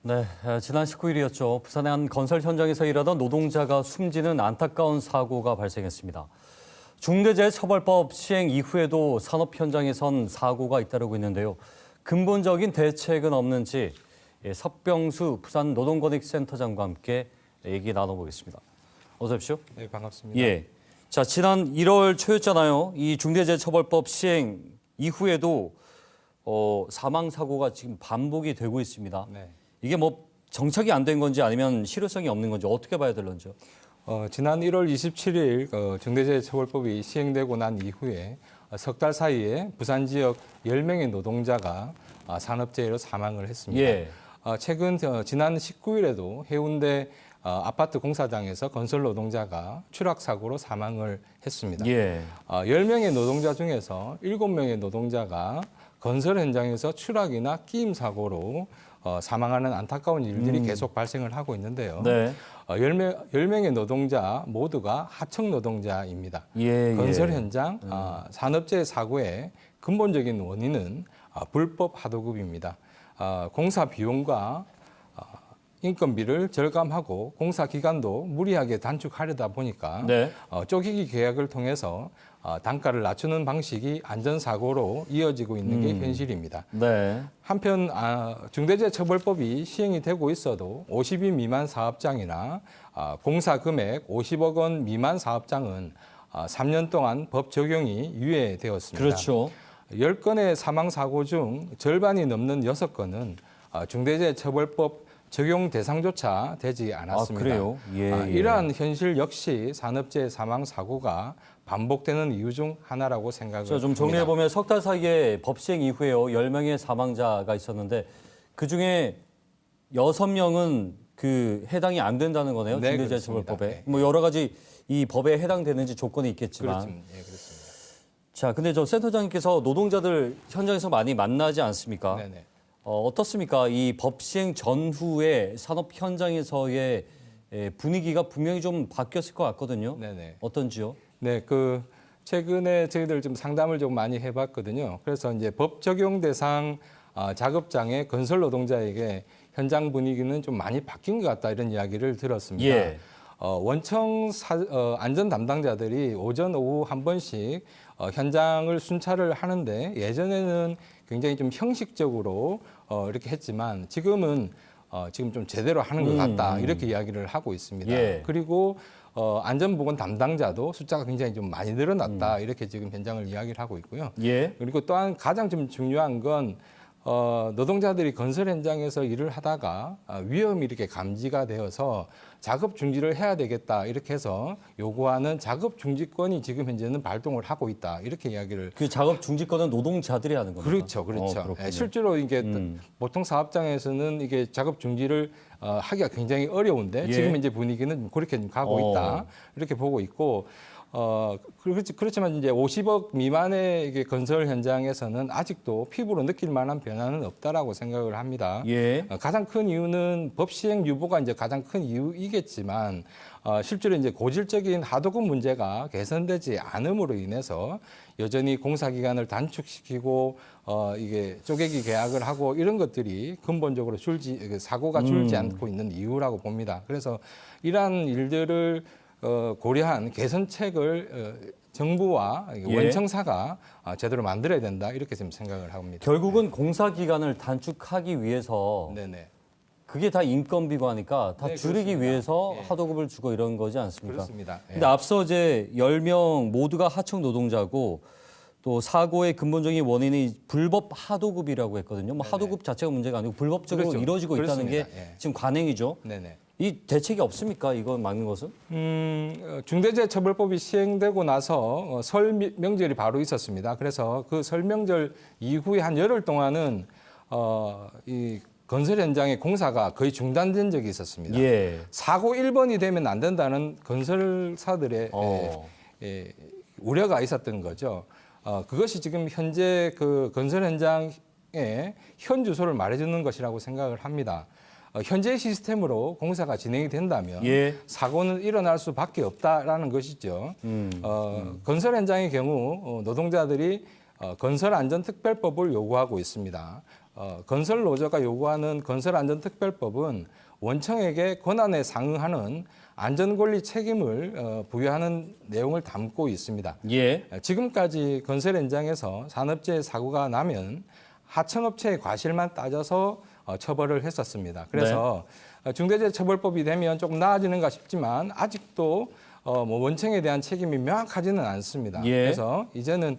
네, 지난 19일이었죠. 부산의 한 건설 현장에서 일하던 노동자가 숨지는 안타까운 사고가 발생했습니다. 중대재해처벌법 시행 이후에도 산업 현장에선 사고가 잇따르고 있는데요. 근본적인 대책은 없는지 석병수 부산 노동권익센터장과 함께 얘기 나눠보겠습니다. 어서 오십시오. 네, 반갑습니다. 예. 자, 지난 1월 초였잖아요. 이 중대재해처벌법 시행 이후에도 사망 사고가 지금 반복이 되고 있습니다. 네. 이게 뭐 정착이 안 된 건지 아니면 실효성이 없는 건지 어떻게 봐야 될런지요? 지난 1월 27일 중대재해처벌법이 시행되고 난 이후에 석 달 사이에 부산 지역 10명의 노동자가 산업재해로 사망을 했습니다. 예. 최근 지난 19일에도 해운대 아파트 공사장에서 건설 노동자가 추락 사고로 사망을 했습니다. 예. 10명의 노동자 중에서 7명의 노동자가 건설 현장에서 추락이나 끼임 사고로 사망하는 안타까운 일들이 계속 발생을 하고 있는데요. 네. 10명의 노동자 모두가 하청 노동자입니다. 예, 건설 예. 현장 산업재해 사고의 근본적인 원인은 불법 하도급입니다. 공사 비용과 인건비를 절감하고 공사 기간도 무리하게 단축하려다 보니까 네. 쪼개기 계약을 통해서 단가를 낮추는 방식이 안전사고로 이어지고 있는 게 현실입니다. 네. 한편 중대재해처벌법이 시행이 되고 있어도 50인 미만 사업장이나 공사 금액 50억 원 미만 사업장은 3년 동안 법 적용이 유예되었습니다. 그렇죠. 10건의 사망 사고 중 절반이 넘는 6건은 중대재해처벌법 적용 대상조차 되지 않았습니다. 그래요? 예, 예. 이러한 현실 역시 산업재해 사망 사고가 반복되는 이유 중 하나라고 생각을 좀 합니다. 정리해보면 석 달 사이에 법 시행 이후에요. 10명의 사망자가 있었는데 그중에 6명은 해당이 안 된다는 거네요. 네, 중대재해처벌법에. 그렇습니다. 네. 뭐 여러 가지 이 법에 해당되는지 조건이 있겠지만. 그렇습니다. 예, 그렇습니다. 자, 근데 센터장님께서 노동자들 현장에서 많이 만나지 않습니까? 네네. 어떻습니까? 이 법 시행 전후에 산업 현장에서의 분위기가 분명히 좀 바뀌었을 것 같거든요. 네네. 어떤지요? 네, 최근에 저희들 좀 상담을 좀 많이 해봤거든요. 그래서 이제 법 적용 대상 작업장의 건설 노동자에게 현장 분위기는 좀 많이 바뀐 것 같다 이런 이야기를 들었습니다. 예. 원청 안전 담당자들이 오전 오후 한 번씩 현장을 순찰을 하는데 예전에는 굉장히 좀 형식적으로 이렇게 했지만 지금은 지금 좀 제대로 하는 것 같다 이렇게 이야기를 하고 있습니다. 예. 그리고 안전보건 담당자도 숫자가 굉장히 좀 많이 늘어났다 이렇게 지금 현장을 이야기를 하고 있고요. 예. 그리고 또한 가장 좀 중요한 건 노동자들이 건설 현장에서 일을 하다가 위험이 이렇게 감지가 되어서 작업 중지를 해야 되겠다 이렇게 해서 요구하는 작업 중지권이 지금 현재는 발동을 하고 있다 이렇게 이야기를 그 작업 중지권은 노동자들이 하는 겁니다. 그렇죠, 그렇죠. 그렇군요. 실제로 이게 보통 사업장에서는 이게 작업 중지를 하기가 굉장히 어려운데 예. 지금 이제 분위기는 그렇게 가고 있다 이렇게 보고 있고. 그렇지만 이제 50억 미만의 이게 건설 현장에서는 아직도 피부로 느낄 만한 변화는 없다라고 생각을 합니다. 예. 가장 큰 이유는 법 시행 유보가 이제 가장 큰 이유이겠지만 실제로 이제 고질적인 하도급 문제가 개선되지 않음으로 인해서 여전히 공사 기간을 단축시키고 이게 쪼개기 계약을 하고 이런 것들이 근본적으로 사고가 줄지 않고 있는 이유라고 봅니다. 그래서 이러한 일들을 고려한 개선책을 정부와 예. 원청사가 제대로 만들어야 된다 이렇게 지금 생각을 합니다. 결국은 공사 기간을 단축하기 위해서 네네. 그게 다 인건비고 하니까 다 네, 줄이기 그렇습니다. 위해서 예. 하도급을 주고 이런 거지 않습니까? 그렇습니다. 예. 근데 앞서 이제 10명 모두가 하청 노동자고 또 사고의 근본적인 원인이 불법 하도급이라고 했거든요. 뭐 하도급 자체가 문제가 아니고 불법적으로 그렇죠. 이루어지고 있다는 게 그렇습니다. 예. 지금 관행이죠. 네네. 이 대책이 없습니까? 이건 막는 것은? 중대재해처벌법이 시행되고 나서 설 명절이 바로 있었습니다. 그래서 그 설 명절 이후에 한 열흘 동안은 이 건설 현장의 공사가 거의 중단된 적이 있었습니다. 예. 사고 1번이 되면 안 된다는 건설사들의 우려가 있었던 거죠. 그것이 지금 현재 그 건설 현장의 현 주소를 말해주는 것이라고 생각을 합니다. 현재 시스템으로 공사가 진행이 된다면 예. 사고는 일어날 수밖에 없다라는 것이죠. 건설 현장의 경우 노동자들이 건설안전특별법을 요구하고 있습니다. 건설 노조가 요구하는 건설안전특별법은 원청에게 권한에 상응하는 안전관리 책임을 부여하는 내용을 담고 있습니다. 예. 지금까지 건설 현장에서 산업재해 사고가 나면 하청업체의 과실만 따져서 처벌을 했었습니다. 그래서 중대재해처벌법이 되면 조금 나아지는가 싶지만 아직도 뭐 원청에 대한 책임이 명확하지는 않습니다. 예. 그래서 이제는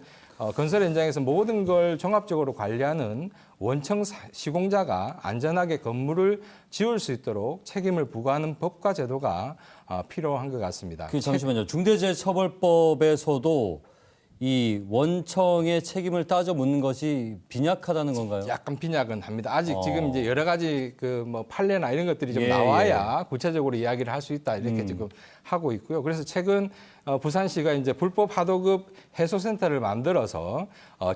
건설 현장에서 모든 걸 종합적으로 관리하는 원청 시공자가 안전하게 건물을 지을 수 있도록 책임을 부과하는 법과 제도가 필요한 것 같습니다. 잠시만요. 중대재해처벌법에서도 이 원청의 책임을 따져 묻는 것이 빈약하다는 건가요? 약간 빈약은 합니다. 아직 지금 이제 여러 가지 그 뭐 판례나 이런 것들이 좀 예, 나와야 구체적으로 이야기를 할 수 있다 이렇게 지금 하고 있고요. 그래서 최근 부산시가 이제 불법 하도급 해소센터를 만들어서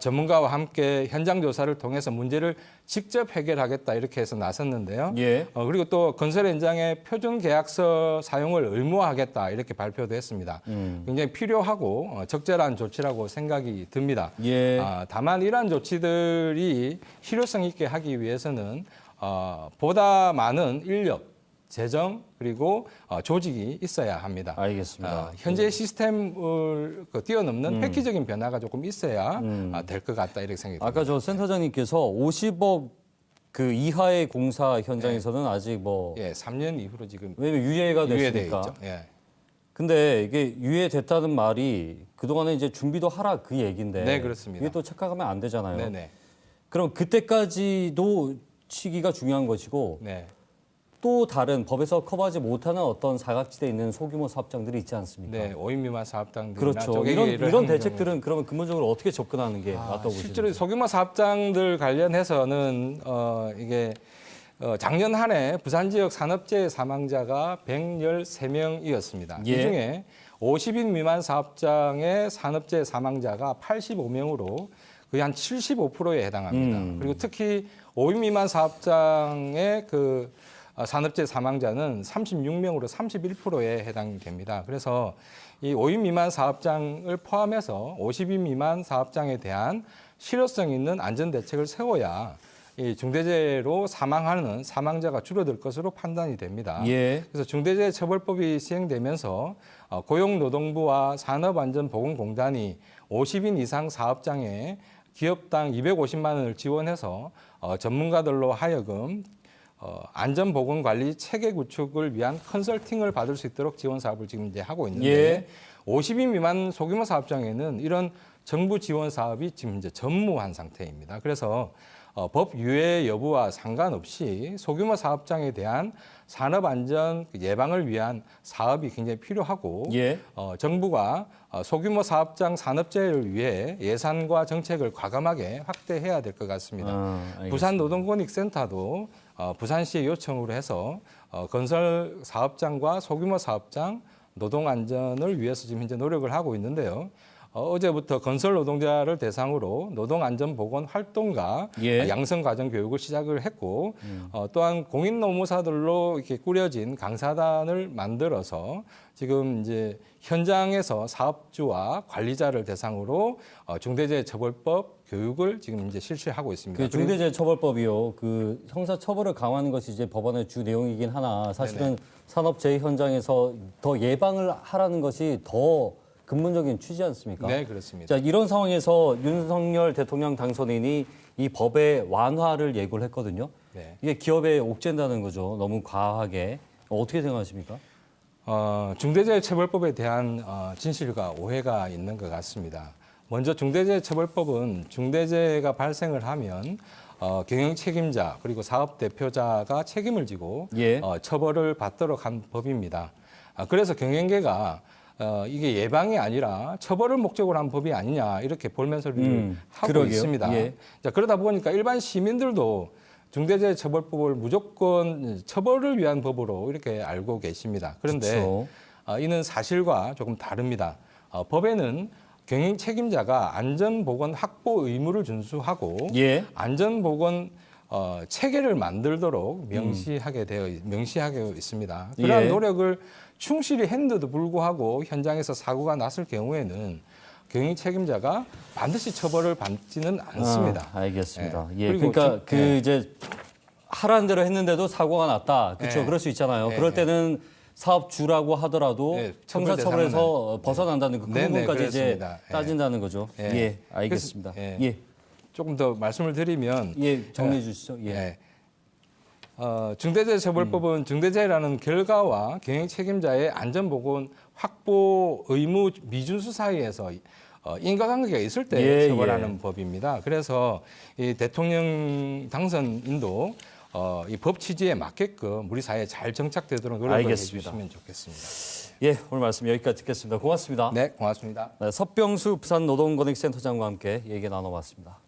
전문가와 함께 현장 조사를 통해서 문제를 직접 해결하겠다 이렇게 해서 나섰는데요. 예. 그리고 또 건설 현장의 표준 계약서 사용을 의무화하겠다 이렇게 발표도 했습니다. 굉장히 필요하고 적절한 조치라고 생각이 듭니다. 예. 다만 이러한 조치들이 실효성 있게 하기 위해서는 보다 많은 인력, 재정 그리고 조직이 있어야 합니다. 알겠습니다. 현재 시스템을 뛰어넘는 획기적인 변화가 조금 있어야 될 것 같다 이렇게 생각이 듭니다. 아까 저 센터장님께서 50억 그 이하의 공사 현장에서는 아직 뭐 예, 3년 이후로 지금 왜냐면 유예가 유예돼 됐으니까. 있죠. 예. 근데 이게 유예됐다는 말이 그동안에 이제 준비도 하라 그 얘기인데. 네, 그렇습니다. 이게 또 착각하면 안 되잖아요. 네네. 그럼 그때까지도 시기가 중요한 것이고 네. 또 다른 법에서 커버하지 못하는 어떤 사각지대에 있는 소규모 사업장들이 있지 않습니까? 네, 5인 미만 사업장들이나 그렇죠. 쪼개기를 이런 하는 대책들은 그러면 근본적으로 어떻게 접근하는 게 맞다고 실제로 보시는지? 소규모 사업장들 관련해서는 이게 작년 한 해 부산 지역 산업재해 사망자가 113명이었습니다. 예. 이 중에 50인 미만 사업장의 산업재해 사망자가 85명으로 거의 한 75%에 해당합니다. 그리고 특히 5인 미만 사업장의 그 산업재해 사망자는 36명으로 31%에 해당됩니다. 그래서 이 5인 미만 사업장을 포함해서 50인 미만 사업장에 대한 실효성 있는 안전 대책을 세워야 이 중대재해로 사망하는 사망자가 줄어들 것으로 판단이 됩니다. 예. 그래서 중대재해처벌법이 시행되면서 고용노동부와 산업안전보건공단이 50인 이상 사업장에 기업당 250만 원을 지원해서 전문가들로 하여금 안전보건관리 체계 구축을 위한 컨설팅을 받을 수 있도록 지원 사업을 지금 이제 하고 있는데 예. 50인 미만 소규모 사업장에는 이런 정부 지원 사업이 지금 이제 전무한 상태입니다. 그래서 법 유예 여부와 상관없이 소규모 사업장에 대한 산업 안전 예방을 위한 사업이 굉장히 필요하고 예. 정부가 소규모 사업장 산업재해를 위해 예산과 정책을 과감하게 확대해야 될 것 같습니다. 알겠습니다. 부산노동권익센터도 부산시의 요청으로 해서 건설 사업장과 소규모 사업장 노동 안전을 위해서 지금 현재 노력을 하고 있는데요. 어제부터 건설 노동자를 대상으로 노동안전보건 활동과 예. 양성과정 교육을 시작을 했고 또한 공인노무사들로 이렇게 꾸려진 강사단을 만들어서 지금 이제 현장에서 사업주와 관리자를 대상으로 중대재해처벌법 교육을 지금 이제 실시하고 있습니다. 그 중대재해처벌법이요. 그 형사처벌을 강화하는 것이 이제 법안의 주 내용이긴 하나 사실은 산업재해 현장에서 더 예방을 하라는 것이 더 근본적인 취지 않습니까? 네, 그렇습니다. 자, 이런 상황에서 윤석열 대통령 당선인이 이 법의 완화를 예고를 했거든요. 네. 이게 기업에 옥죄다는 거죠. 너무 과하게. 어떻게 생각하십니까? 중대재해처벌법에 대한 진실과 오해가 있는 것 같습니다. 먼저 중대재해처벌법은 중대재해가 발생을 하면 경영 책임자 그리고 사업 대표자가 책임을 지고 예. 처벌을 받도록 한 법입니다. 그래서 경영계가 이게 예방이 아니라 처벌을 목적으로 한 법이 아니냐 이렇게 볼멘 소리를 하고 그러게요. 있습니다. 예. 자, 그러다 보니까 일반 시민들도 중대재해처벌법을 무조건 처벌을 위한 법으로 이렇게 알고 계십니다. 그런데 그렇죠. 이는 사실과 조금 다릅니다. 법에는 경영 책임자가 안전보건 확보 의무를 준수하고 예. 안전보건 체계를 만들도록 명시하게 있습니다. 그러한 예. 노력을 충실히 했는데도 불구하고 현장에서 사고가 났을 경우에는 경영 책임자가 반드시 처벌을 받지는 않습니다. 알겠습니다. 예. 예, 그리고 그러니까 좀- 예. 이제 하라는 대로 했는데도 사고가 났다. 그렇죠. 예. 그럴 수 있잖아요. 예, 그럴 때는 사업주라고 하더라도 예, 형사처벌에서 벗어난다는 그 네네, 부분까지 이제 그렇습니다. 예. 따진다는 거죠. 예. 예, 알겠습니다. 그래서, 예, 조금 더 말씀을 드리면 정리해 주시죠. 예. 예. 중대재해처벌법은 중대재해라는 결과와 경영 책임자의 안전보건 확보 의무 미준수 사이에서 인과관계가 있을 때 예, 처벌하는 법입니다. 그래서 이 대통령 당선인도 이 법 취지에 맞게끔 우리 사회에 잘 정착되도록 노력을 알겠습니다. 해주시면 좋겠습니다. 예, 오늘 말씀 여기까지 듣겠습니다. 고맙습니다. 네, 고맙습니다. 네, 서병수 부산노동권익센터장과 함께 얘기 나눠봤습니다.